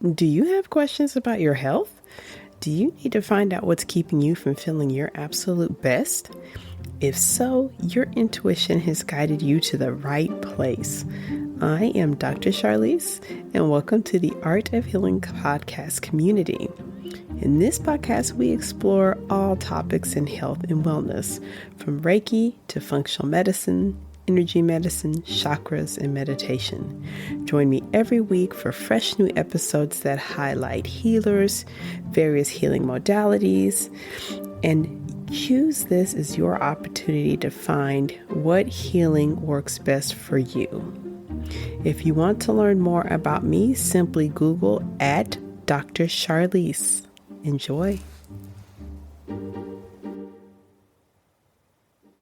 Do you have questions about your health? Do you need to find out what's keeping you from feeling your absolute best? If so, your intuition has guided you to the right place. I am Dr. Charlyce, and welcome to the Art of Healing podcast community. In this podcast, we explore all topics in health and wellness, from Reiki to functional medicine, energy medicine, chakras, and meditation. Join me every week for fresh new episodes that highlight healers, various healing modalities, and use this as your opportunity to find what healing works best for you. If you want to learn more about me, simply Google at Dr. Charlyce. Enjoy.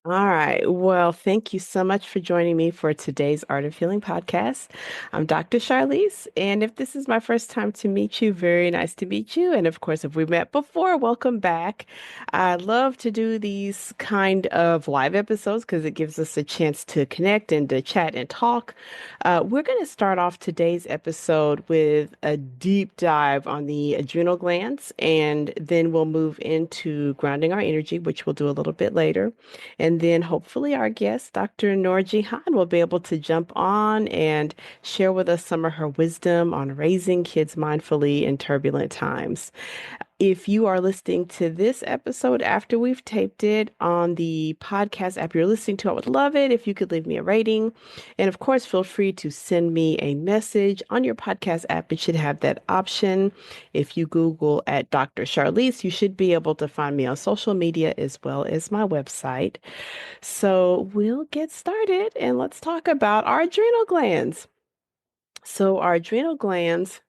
All right. Well, thank you so much for joining me for today's Art of Healing podcast. I'm Dr. Charlyce, and if this is my first time to meet you, very nice to meet you. And of course, if we met before, welcome back. I love to do these kind of live episodes because it gives us a chance to connect and to chat and talk. We're going to start off today's episode with a deep dive on the adrenal glands, and then we'll move into grounding our energy, which we'll do a little bit later. And then hopefully our guest, Dr. Noor Jihan, will be able to jump on and share with us some of her wisdom on raising kids mindfully in turbulent times. If you are listening to this episode after we've taped it on the podcast app you're listening to, I would love it if you could leave me a rating. And of course, feel free to send me a message on your podcast app. It should have that option. If you Google at Dr. Charlyce, you should be able to find me on social media as well as my website. So we'll get started and let's talk about our adrenal glands. So our adrenal glands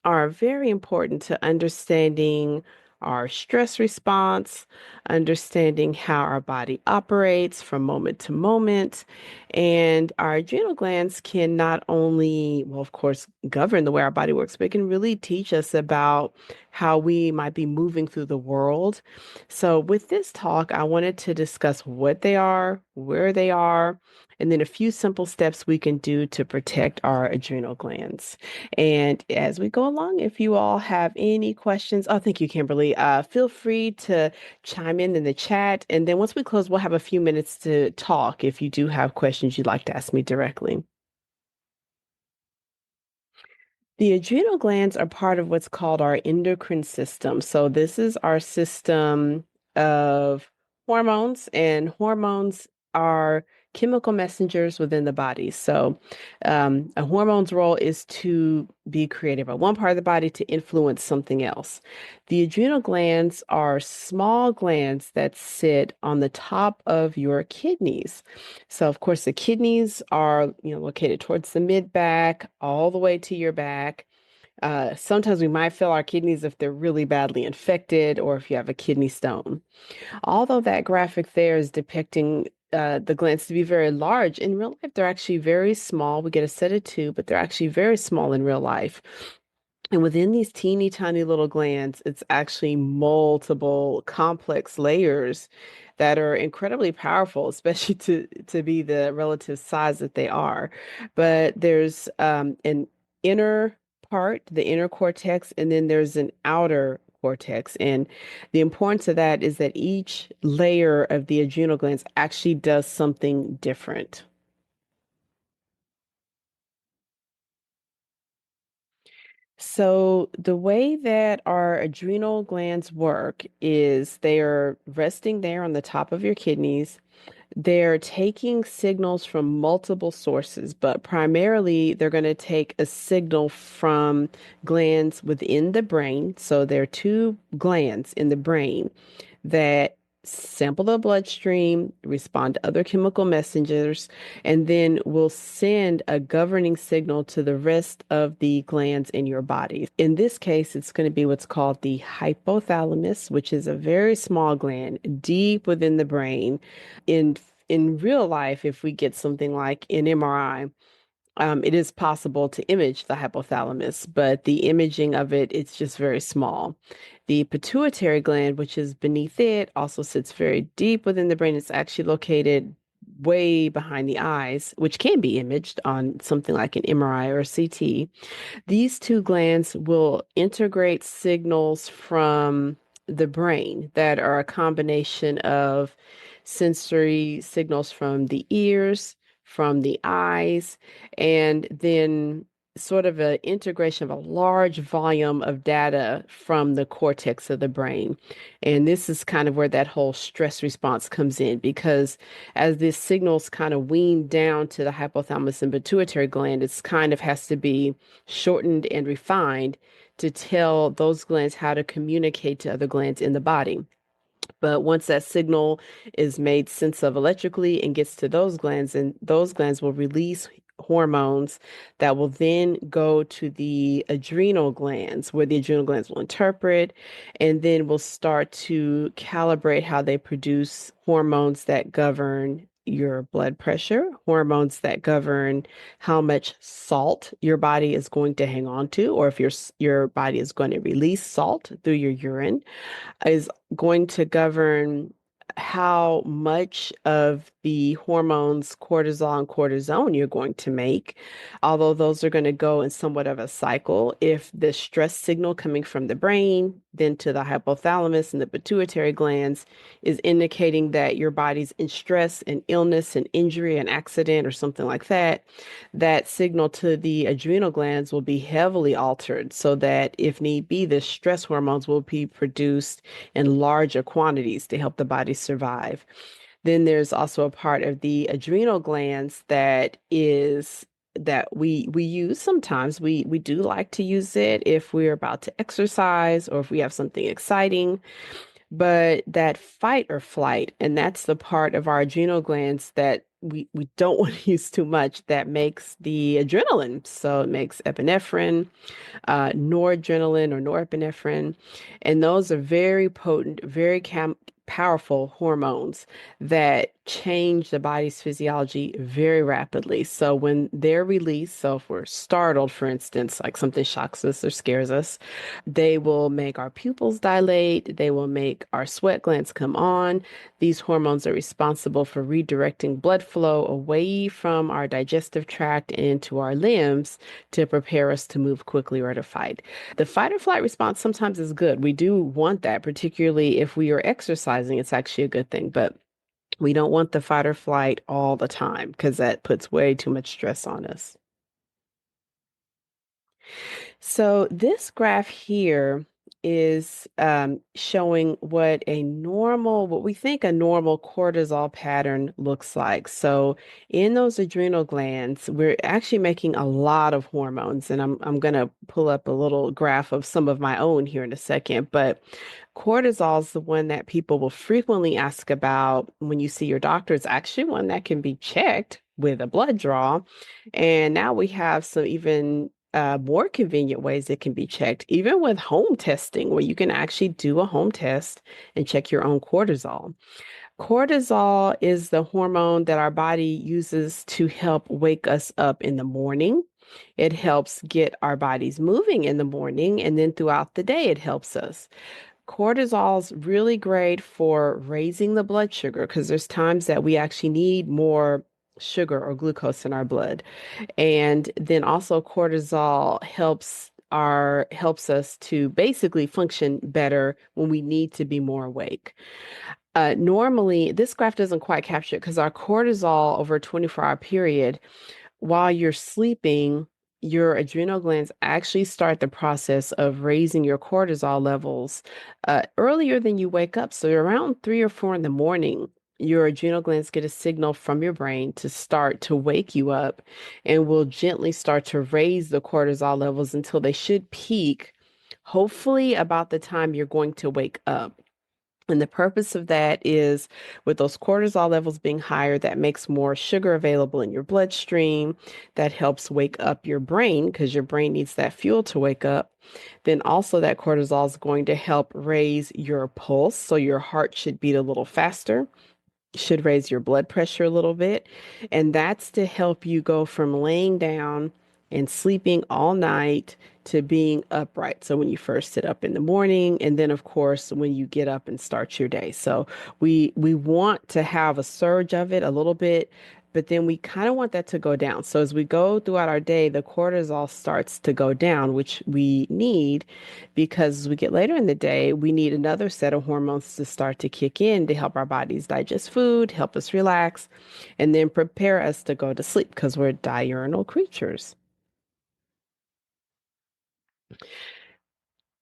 are very important to understanding our stress response, understanding how our body operates from moment to moment. And our adrenal glands can not only, well, of course, govern the way our body works, but it can really teach us about how we might be moving through the world. So, with this talk, I wanted to discuss what they are, where they are, and then a few simple steps we can do to protect our adrenal glands. And as we go along, if you all have any questions, oh, thank you, Kimberly. Feel free to chime in the chat. And then once we close, we'll have a few minutes to talk if you do have questions you'd like to ask me directly. The adrenal glands are part of what's called our endocrine system. So this is our system of hormones, and hormones are chemical messengers within the body. So a hormone's role is to be creative by one part of the body to influence something else. The adrenal glands are small glands that sit on the top of your kidneys. So of course the kidneys are, located towards the mid back, all the way to your back. Sometimes we might feel our kidneys if they're really badly infected or if you have a kidney stone. Although that graphic there is depicting the glands to be very large, in real life, they're actually very small. We get a set of two, but they're actually very small in real life. And within these teeny tiny little glands, it's actually multiple complex layers that are incredibly powerful, especially to be the relative size that they are. But there's an inner part, the inner cortex, and then there's an outer cortex. And the importance of that is that each layer of the adrenal glands actually does something different. So the way that our adrenal glands work is they are resting there on the top of your kidneys. They're taking signals from multiple sources, but primarily they're going to take a signal from glands within the brain. So there are two glands in the brain that sample the bloodstream, respond to other chemical messengers, and then will send a governing signal to the rest of the glands in your body. In this case, it's going to be what's called the hypothalamus, which is a very small gland deep within the brain. In real life, if we get something like an MRI, it is possible to image the hypothalamus, but the imaging of it, it's just very small. The pituitary gland, which is beneath it, also sits very deep within the brain. It's actually located way behind the eyes, which can be imaged on something like an MRI or a CT. These two glands will integrate signals from the brain that are a combination of sensory signals from the ears, from the eyes, and then sort of an integration of a large volume of data from the cortex of the brain. And this is kind of where that whole stress response comes in because as these signals kind of wean down to the hypothalamus and pituitary gland, it's kind of has to be shortened and refined to tell those glands how to communicate to other glands in the body. But once that signal is made sense of electrically and gets to those glands, and those glands will release hormones that will then go to the adrenal glands, where the adrenal glands will interpret and then will start to calibrate how they produce hormones that govern your blood pressure, hormones that govern how much salt your body is going to hang on to, or if your body is going to release salt through your urine is going to govern how much of the hormones cortisol and cortisone you're going to make, although those are going to go in somewhat of a cycle. If the stress signal coming from the brain, then to the hypothalamus and the pituitary glands is indicating that your body's in stress and illness and injury and accident or something like that, that signal to the adrenal glands will be heavily altered so that if need be, the stress hormones will be produced in larger quantities to help the body survive. Then there's also a part of the adrenal glands that is that we use sometimes. We do like to use it if we're about to exercise or if we have something exciting. But that fight or flight, and that's the part of our adrenal glands that we don't want to use too much that makes the adrenaline. So it makes epinephrine, noradrenaline or norepinephrine. And those are very potent, very powerful hormones that change the body's physiology very rapidly. So when they're released, so if we're startled, for instance, like something shocks us or scares us, they will make our pupils dilate. They will make our sweat glands come on. These hormones are responsible for redirecting blood flow away from our digestive tract into our limbs to prepare us to move quickly or to fight. The fight or flight response sometimes is good. We do want that, particularly if we are exercising, it's actually a good thing, but we don't want the fight or flight all the time because that puts way too much stress on us. So this graph here is showing what we think a normal cortisol pattern looks like. So in those adrenal glands, we're actually making a lot of hormones, and I'm gonna pull up a little graph of some of my own here in a second, but cortisol is the one that people will frequently ask about when you see your doctor. It's actually one that can be checked with a blood draw. And now we have some even more convenient ways it can be checked, even with home testing, where you can actually do a home test and check your own cortisol. Cortisol is the hormone that our body uses to help wake us up in the morning. It helps get our bodies moving in the morning, and then throughout the day, it helps us. Cortisol's really great for raising the blood sugar because there's times that we actually need more sugar or glucose in our blood. And then also cortisol helps us to basically function better when we need to be more awake. Normally, this graph doesn't quite capture it because our cortisol over a 24-hour period while you're sleeping, your adrenal glands actually start the process of raising your cortisol levels earlier than you wake up. So around 3 or 4 in the morning, your adrenal glands get a signal from your brain to start to wake you up and will gently start to raise the cortisol levels until they should peak, hopefully about the time you're going to wake up. And the purpose of that is with those cortisol levels being higher, that makes more sugar available in your bloodstream. That helps wake up your brain because your brain needs that fuel to wake up. Then also that cortisol is going to help raise your pulse. So your heart should beat a little faster, should raise your blood pressure a little bit. And that's to help you go from laying down and sleeping all night to being upright. So when you first sit up in the morning, and then of course when you get up and start your day. So we want to have a surge of it a little bit, but then we kind of want that to go down. So as we go throughout our day, the cortisol starts to go down, which we need because as we get later in the day, we need another set of hormones to start to kick in to help our bodies digest food, help us relax, and then prepare us to go to sleep because we're diurnal creatures.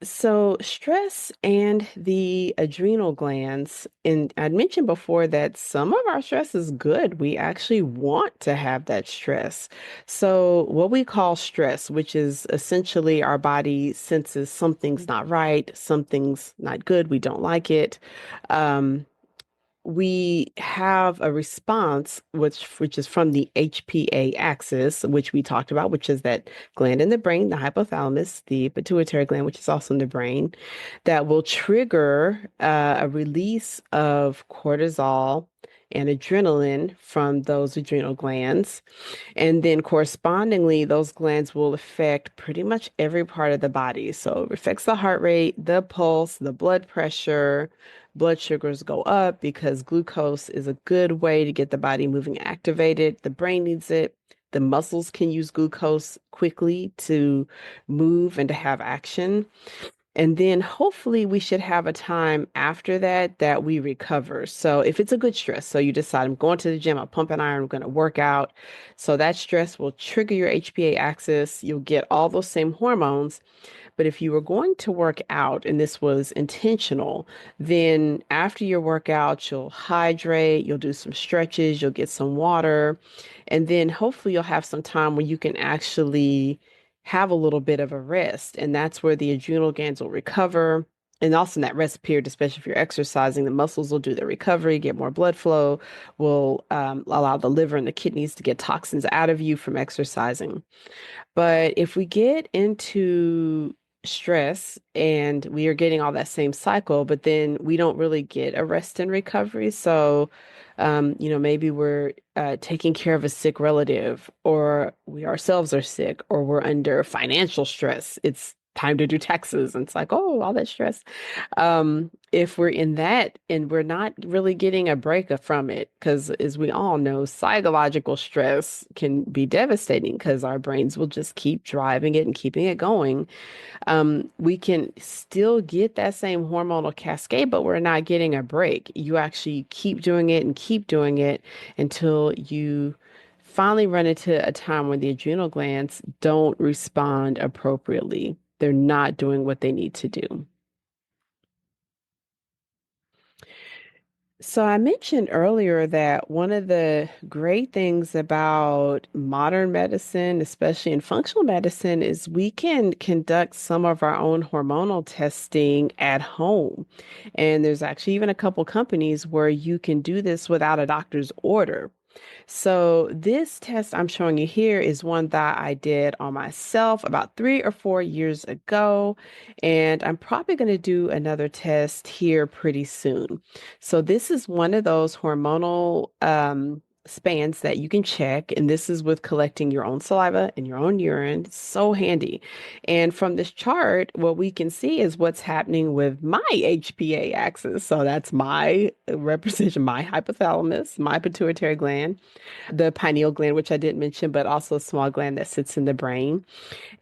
So, stress and the adrenal glands, and I'd mentioned before that some of our stress is good. We actually want to have that stress. So, what we call stress, which is essentially our body senses something's not right, something's not good, we don't like it. Um, we have a response which is from the HPA axis, which we talked about, which is that gland in the brain, the hypothalamus, the pituitary gland, which is also in the brain, that will trigger a release of cortisol and adrenaline from those adrenal glands. And then correspondingly, those glands will affect pretty much every part of the body. So it affects the heart rate, the pulse, the blood pressure. Blood sugars go up because glucose is a good way to get the body moving, activated. The brain needs it. The muscles can use glucose quickly to move and to have action. And then hopefully we should have a time after that that we recover. So if it's a good stress, so you decide I'm going to the gym, I'm pumping iron, I'm going to work out. So that stress will trigger your HPA axis. You'll get all those same hormones. But if you were going to work out and this was intentional, then after your workout, you'll hydrate, you'll do some stretches, you'll get some water, and then hopefully you'll have some time where you can actually have a little bit of a rest. And that's where the adrenal glands will recover. And also in that rest period, especially if you're exercising, the muscles will do the recovery, get more blood flow, will allow the liver and the kidneys to get toxins out of you from exercising. But if we get into stress and we are getting all that same cycle, but then we don't really get a rest and recovery. So, maybe we're taking care of a sick relative, or we ourselves are sick, or we're under financial stress. It's time to do taxes. And it's like, oh, all that stress. If we're in that and we're not really getting a break from it, because as we all know, psychological stress can be devastating because our brains will just keep driving it and keeping it going. We can still get that same hormonal cascade, but we're not getting a break. You actually keep doing it and keep doing it until you finally run into a time when the adrenal glands don't respond appropriately. They're not doing what they need to do. So I mentioned earlier that one of the great things about modern medicine, especially in functional medicine, is we can conduct some of our own hormonal testing at home. And there's actually even a couple companies where you can do this without a doctor's order. So this test I'm showing you here is one that I did on myself about 3 or 4 years ago, and I'm probably going to do another test here pretty soon. So this is one of those hormonal spans that you can check, and this is with collecting your own saliva and your own urine. It's so handy. And from this chart, what we can see is what's happening with my HPA axis. So that's my representation, my hypothalamus, my pituitary gland, the pineal gland, which I didn't mention, but also a small gland that sits in the brain.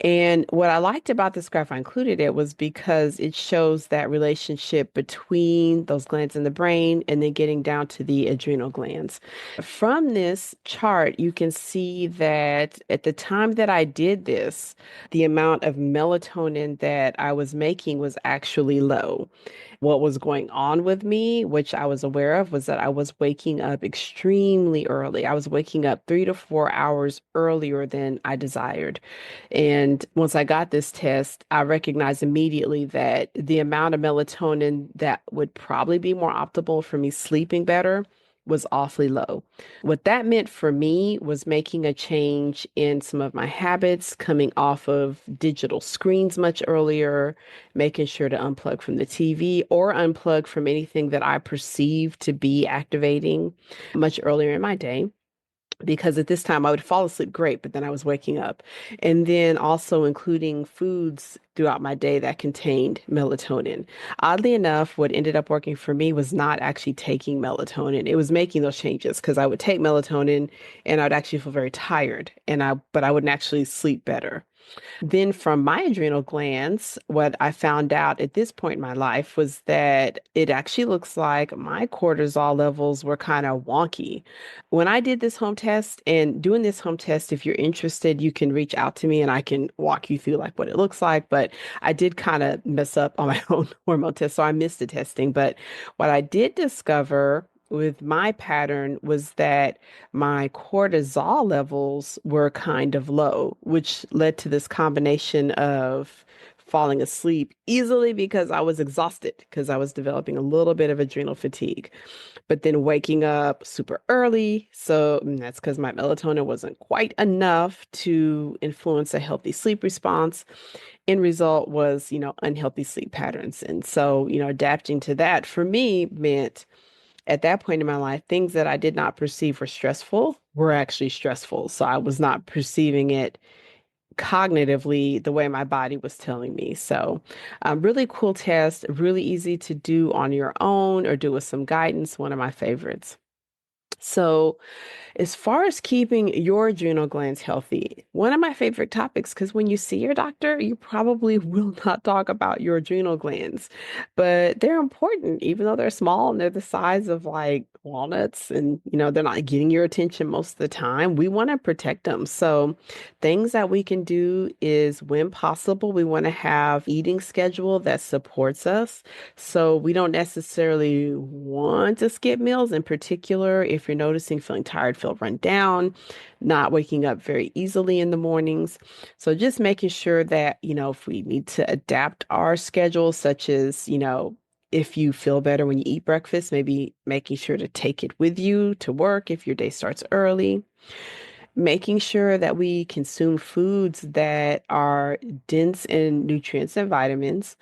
And what I liked about this graph, I included it, was because it shows that relationship between those glands in the brain and then getting down to the adrenal glands. From this chart, you can see that at the time that I did this, the amount of melatonin that I was making was actually low. What was going on with me, which I was aware of, was that I was waking up extremely early. I was waking up 3 to 4 hours earlier than I desired. And once I got this test, I recognized immediately that the amount of melatonin that would probably be more optimal for me sleeping better was awfully low. What that meant for me was making a change in some of my habits, coming off of digital screens much earlier, making sure to unplug from the TV or unplug from anything that I perceive to be activating much earlier in my day. because at this time I would fall asleep great, but then I was waking up. And then also including foods throughout my day that contained melatonin. Oddly enough, what ended up working for me was not actually taking melatonin. It was making those changes because I would take melatonin and I'd actually feel very tired but I wouldn't actually sleep better. Then from my adrenal glands, what I found out at this point in my life was that it actually looks like my cortisol levels were kind of wonky. When I did this home test, and doing this home test, if you're interested, you can reach out to me and I can walk you through like what it looks like. But I did kind of mess up on my own hormone test, so I missed the testing. But what I did discover with my pattern was that my cortisol levels were kind of low, which led to this combination of falling asleep easily because I was exhausted because I was developing a little bit of adrenal fatigue, but then waking up super early. So that's because my melatonin wasn't quite enough to influence a healthy sleep response. End result was, unhealthy sleep patterns. And so, adapting to that for me meant at that point in my life, things that I did not perceive were stressful were actually stressful. So I was not perceiving it cognitively the way my body was telling me. So, really cool test, really easy to do on your own or do with some guidance, one of my favorites. So, as far as keeping your adrenal glands healthy, one of my favorite topics, because when you see your doctor, you probably will not talk about your adrenal glands, but they're important, even though they're small and they're the size of like walnuts and, they're not getting your attention most of the time. We want to protect them. So things that we can do is when possible, we want to have eating schedule that supports us. So we don't necessarily want to skip meals in particular if you're noticing feeling tired, feel run down, not waking up very easily in the mornings. So just making sure that, if we need to adapt our schedule, such as, if you feel better when you eat breakfast, maybe making sure to take it with you to work if your day starts early, making sure that we consume foods that are dense in nutrients and vitamins.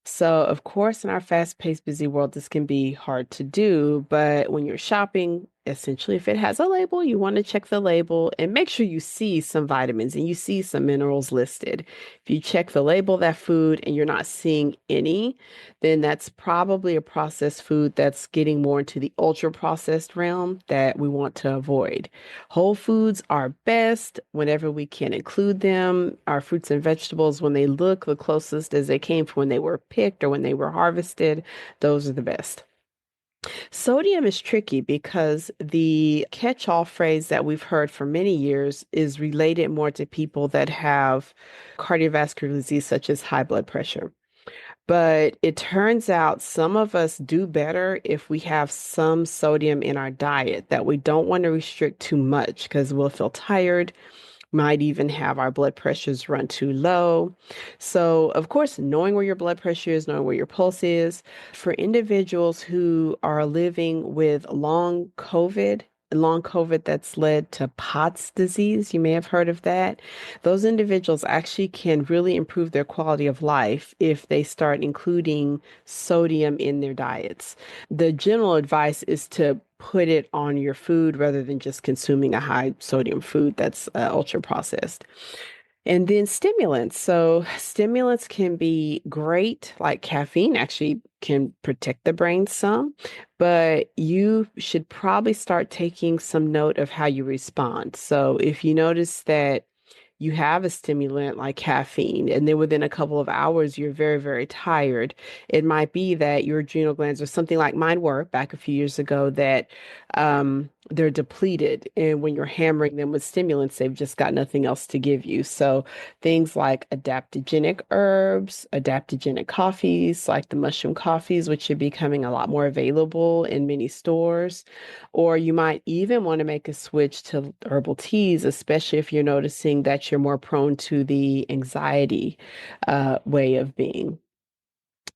So, of course, in our fast-paced, busy world, this can be hard to do. But when you're shopping, essentially, if it has a label, you want to check the label and make sure you see some vitamins and you see some minerals listed. If you check the label of that food and you're not seeing any, then that's probably a processed food that's getting more into the ultra-processed realm that we want to avoid. Whole foods are best whenever we can include them. Our fruits and vegetables, when they look the closest as they came from when they were picked or when they were harvested, those are the best. Sodium is tricky because the catch-all phrase that we've heard for many years is related more to people that have cardiovascular disease, such as high blood pressure. But it turns out some of us do better if we have some sodium in our diet, that we don't want to restrict too much because we'll feel tired, might even have our blood pressures run too low. So, of course, knowing where your blood pressure is, knowing where your pulse is, for individuals who are living with long COVID that's led to POTS disease, you may have heard of that. Those individuals actually can really improve their quality of life if they start including sodium in their diets. The general advice is to put it on your food rather than just consuming a high sodium food that's ultra processed. And then stimulants. So stimulants can be great, like caffeine actually can protect the brain some, but you should probably start taking some note of how you respond. So if you notice that you have a stimulant like caffeine, and then within a couple of hours, you're very, very tired. It might be that your adrenal glands or something like mine were back a few years ago that they're depleted. And when you're hammering them with stimulants, they've just got nothing else to give you. So things like adaptogenic herbs, adaptogenic coffees, like the mushroom coffees, which are becoming a lot more available in many stores. Or you might even want to make a switch to herbal teas, especially if you're noticing that you're more prone to the anxiety way of being.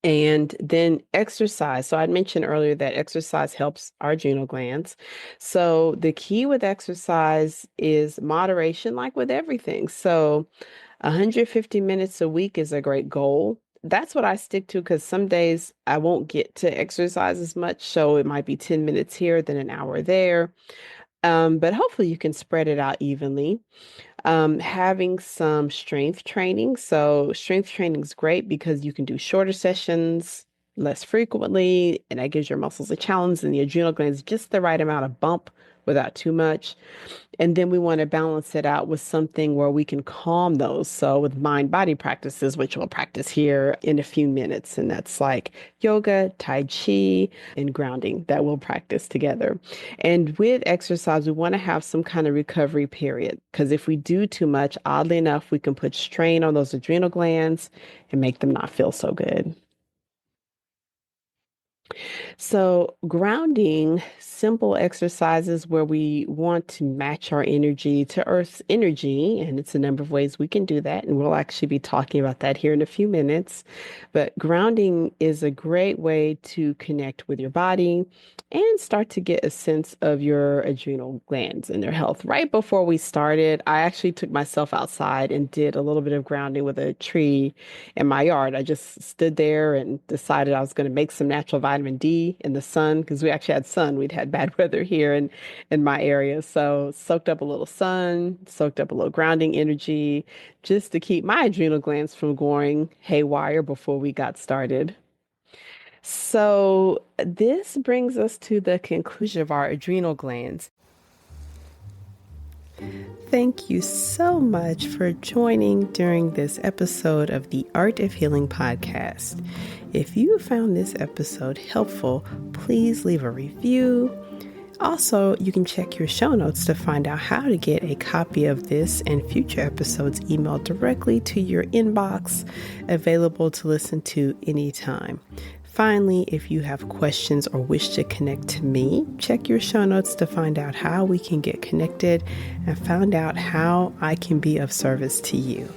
And then exercise. So I'd mentioned earlier that exercise helps our adrenal glands. So the key with exercise is moderation, like with everything. So 150 minutes a week is a great goal. That's what I stick to because some days I won't get to exercise as much. So it might be 10 minutes here, then an hour there. But hopefully you can spread it out evenly. Having some strength training. So strength training is great because you can do shorter sessions less frequently, and that gives your muscles a challenge and the adrenal glands just the right amount of bump without too much. And then we want to balance it out with something where we can calm those. So with mind body practices, which we'll practice here in a few minutes, and that's like yoga, tai chi, and grounding that we'll practice together. And with exercise, we want to have some kind of recovery period because if we do too much, oddly enough, we can put strain on those adrenal glands and make them not feel so good. So, grounding, simple exercises where we want to match our energy to Earth's energy. And it's a number of ways we can do that. And we'll actually be talking about that here in a few minutes. But grounding is a great way to connect with your body and start to get a sense of your adrenal glands and their health. Right before we started, I actually took myself outside and did a little bit of grounding with a tree in my yard. I just stood there and decided I was going to make some natural vitamin D in the sun because we actually had sun. We'd had bad weather here in my area. So soaked up a little sun, soaked up a little grounding energy just to keep my adrenal glands from going haywire before we got started. So this brings us to the conclusion of our adrenal glands. Thank you so much for joining during this episode of the Art of Healing podcast. If you found this episode helpful, please leave a review. Also, you can check your show notes to find out how to get a copy of this and future episodes emailed directly to your inbox, available to listen to anytime. Finally, if you have questions or wish to connect to me, check your show notes to find out how we can get connected and find out how I can be of service to you.